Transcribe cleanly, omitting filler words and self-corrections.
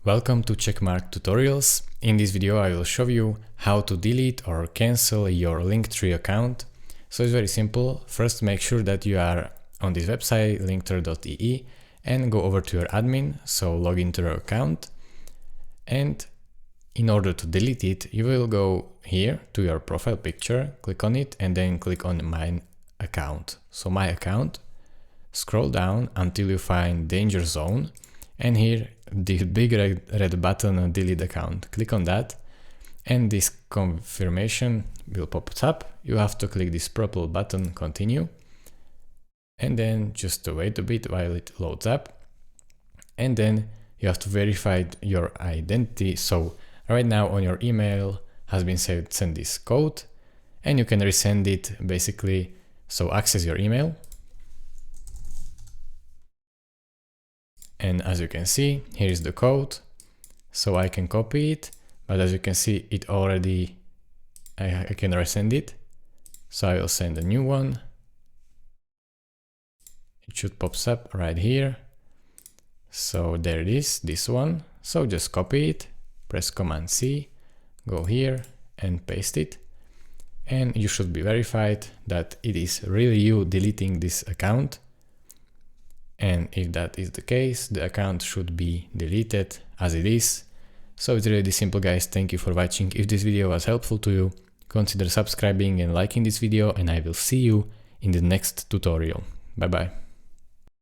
Welcome to Checkmark Tutorials. In this video I will show you how to delete or cancel your Linktree account. So it's very simple. First, make sure that you are on this website linktree.ee and go over to your admin, so log into your account. And in order to delete it, you will go here to your profile picture, click on it, and then click on My Account. So My Account, scroll down until you find Danger Zone, and here the big red button, Delete Account. Click on that, and this confirmation will pop up. You have to click this purple button, Continue, and then just wait a bit while it loads up, and then you have to verify your identity. So right now on your email has been sent this code, and you can resend it basically. So access your email, and as you can see, here is the code. So I can copy it, but as you can see, it already, I can resend it. So I will send a new one. It should pop up right here. So there it is, this one. So just copy it, press Command C, go here and paste it. And you should be verified that it is really you deleting this account. And if that is the case, the account should be deleted as it is. So it's really simple, guys. Thank you for watching. If this video was helpful to you, consider subscribing and liking this video, and I will see you in the next tutorial. Bye bye.